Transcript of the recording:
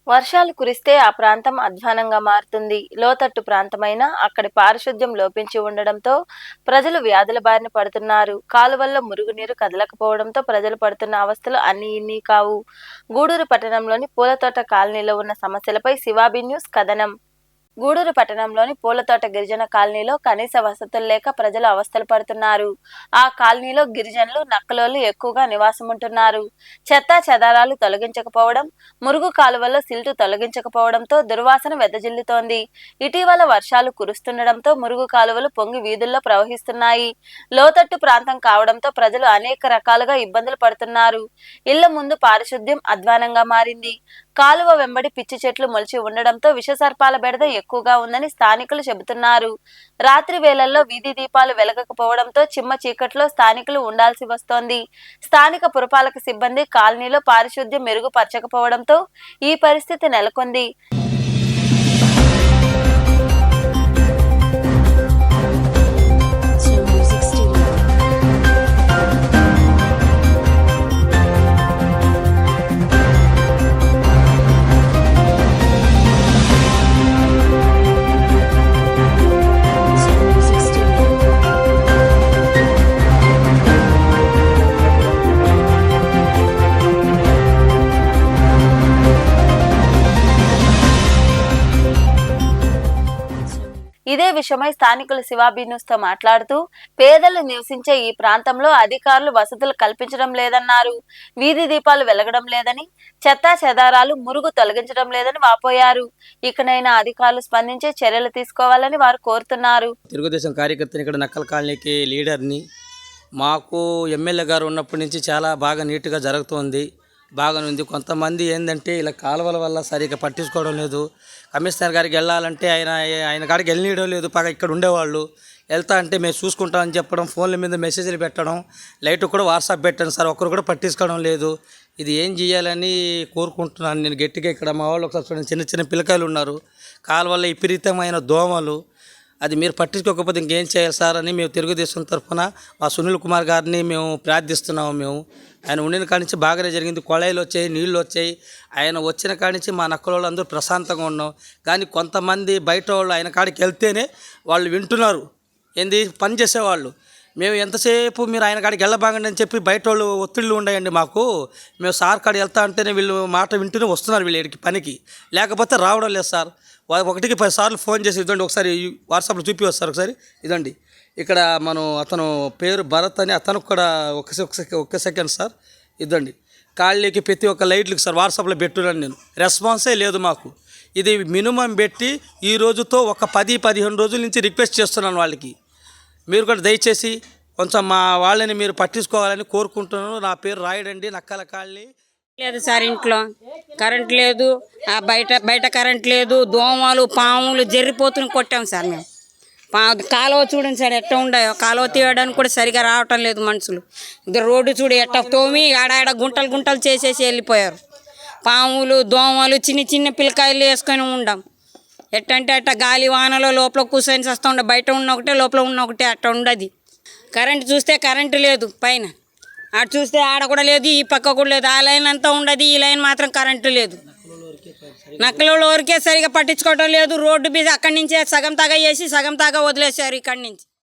వర్షాలు కురిస్తే ఆ ప్రాంతం అధ్వానంగా మారుతుంది. లోతట్టు ప్రాంతమైన అక్కడి పారిశుధ్యం లోపించి ఉండడంతో ప్రజలు వ్యాధుల బారిన పడుతున్నారు. కాలువల్లో మురుగునీరు కదలకపోవడంతో ప్రజలు పడుతున్న అవస్థలు అన్నీ ఇన్నీ కావు. గూడూరు పట్టణంలోని పూలతోట కాలనీలో ఉన్న సమస్యలపై శివాబి న్యూస్ కథనం. గూడూరు పట్టణంలోని పూలతోట గిరిజన కాలనీలో కనీస వసతులు లేక ప్రజలు అవస్థలు పడుతున్నారు. ఆ కాలనీలో గిరిజనులు, నక్కలోళ్లు ఎక్కువగా నివాసముంటున్నారు. చెత్తా చెదారాలు తొలగించకపోవడం, మురుగు కాలువల్లో సిల్టు తొలగించకపోవడంతో దుర్వాసన వెదజిల్లుతోంది. ఇటీవల వర్షాలు కురుస్తుండటంతో మురుగు కాలువలు పొంగి వీధుల్లో ప్రవహిస్తున్నాయి. లోతట్టు ప్రాంతం కావడంతో ప్రజలు అనేక రకాలుగా ఇబ్బందులు పడుతున్నారు. ఇళ్ల ముందు పారిశుద్ధ్యం అధ్వానంగా మారింది. కాలువ వెంబడి పిచ్చి చెట్లు మొలిచి ఉండడంతో విషసర్పాల బెడద ఎక్కువగా ఉందని స్థానికులు చెబుతున్నారు. రాత్రి వేళల్లో వీధి దీపాలు వెలగకపోవడంతో చిమ్మ చీకట్లో స్థానికులు ఉండాల్సి వస్తోంది. స్థానిక పురపాలక సిబ్బంది కాలనీలో పారిశుద్ధ్యం మెరుగుపరచకపోవడంతో ఈ పరిస్థితి నెలకొంది. ఇదే విషయమై స్థానికులు శివాబి న్యూస్ తో మాట్లాడుతూ పేదలు నివసించే ఈ ప్రాంతంలో అధికారులు వసతులు కల్పించడం లేదన్నారు. వీధి దీపాలు వెలగడం లేదని, చెత్తా చెదారాలు మురుగు తొలగించడం లేదని వాపోయారు. ఇకనైనా అధికారులు స్పందించి చర్యలు తీసుకోవాలని వారు కోరుతున్నారు. తెలుగుదేశం కార్యకర్తని, ఇక్కడ నక్కల కాలనీకి లీడర్ని. మాకు ఎమ్మెల్యే గారు ఉన్నప్పటి నుంచి చాలా బాగా నీట్గా జరుగుతుంది, బాగానే ఉంది. కొంతమంది ఏంటంటే ఇలా కాలువల వల్ల సరిగ్గా పట్టించుకోవడం లేదు. కమిషనర్ గారికి వెళ్ళాలంటే ఆయన కాడికి వెళ్ళనీయడం లేదు. పక్క ఇక్కడ ఉండేవాళ్ళు వెళ్తా అంటే మేము చూసుకుంటామని చెప్పడం, ఫోన్ల మీద మెసేజ్లు పెట్టడం, లైట్ కూడా వాట్సాప్ పెట్టండి సార్, ఒక్కరు కూడా పట్టించుకోవడం లేదు. ఇది ఏం చేయాలని కోరుకుంటున్నాను నేను గట్టిగా. ఇక్కడ మా వాళ్ళు ఒకసారి చూడండి, చిన్న చిన్న పిల్లకాయలు ఉన్నారు, కాలువల్ల విపరీతమైన దోమలు. అది మీరు పట్టించుకోకపోతే ఇంకేం చేయాలి సార్ అని మేము తెలుగుదేశం తరఫున మా సునీల్ కుమార్ గారిని మేము ప్రార్థిస్తున్నాము. ఆయన ఉండిన కాడి నుంచి బాగానే జరిగింది. కొళాయిలు వచ్చాయి, నీళ్ళు వచ్చాయి. ఆయన వచ్చిన కాడి నుంచి మా నక్కల అందరూ ప్రశాంతంగా ఉన్నాం. కానీ కొంతమంది బయట వాళ్ళు ఆయన కాడికి వెళ్తేనే వాళ్ళు వింటున్నారు, ఏంది పని చేసేవాళ్ళు. మేము ఎంతసేపు మీరు ఆయన కాడికి వెళ్ళబాగండి అని చెప్పి బయట వాళ్ళు ఒత్తిళ్ళు ఉన్నాయండి మాకు. మేము సార్ కాడికి వెళ్తా అంటేనే వీళ్ళు మాట వింటూనే వస్తున్నారు వీళ్ళు ఇక్కడికి పనికి, లేకపోతే రావడం లేదు సార్. ఒకటికి 10 సార్లు ఫోన్ చేసి ఇదండి, ఒకసారి వాట్సాప్లో చూపి వస్తారు ఒకసారి. ఇదండి ఇక్కడ అతను పేరు భరత్ అని, అతనికి కూడా ఒక్క సెకండ్ సార్. ఇదండి కాళ్ళకి ప్రతి ఒక్క లైట్లకి సార్ వాట్సాప్లో పెట్టున్నాను నేను, రెస్పాన్సే లేదు మాకు. ఇది మినిమం పెట్టి ఈ రోజుతో ఒక 10-15 రోజుల నుంచి రిక్వెస్ట్ చేస్తున్నాను వాళ్ళకి. మీరు కూడా దయచేసి కొంచెం మా వాళ్ళని మీరు పట్టించుకోవాలని కోరుకుంటున్నాను. నా పేరు రాయడండి, నక్కల కాళ్ళని. లేదు సార్, ఇంట్లో కరెంట్ లేదు, బయట కరెంట్ లేదు, దోమలు పాములు జర్రిపోతుని కొట్టాం సార్ మేము. కాలువ చూడండి సార్ ఎట్ట ఉండయో, కాలువ తీయడానికి కూడా సరిగా రావటం లేదు మనుషులు. రోడ్డు చూడు ఎట్ట తోమి ఆడాడ గుంటలు గుంటలు చేసేసి వెళ్ళిపోయారు. పాములు దోమలు చిన్న చిన్న పిల్లకాయలు వేసుకొని ఉండాం. ఎట్టంటే అట్ట గాలి వానలో లోపల కూర్చొని వస్తూ ఉండే, బయట ఉన్న ఒకటే లోపల ఉన్న ఒకటే అట్ట ఉండదు. కరెంటు చూస్తే కరెంటు లేదు, పైన అటు చూస్తే ఆడ కూడా లేదు, ఈ పక్క కూడా లేదు. ఆ లైన్ అంతా ఉండదు, ఈ లైన్ మాత్రం కరెంటు లేదు. నక్కలలో వరకే సరిగా పట్టించుకోవటం లేదు. రోడ్డు మీద అక్కడి నుంచే సగం తాగా వేసి సగం తాగా వదిలేశారు ఇక్కడి నుంచి.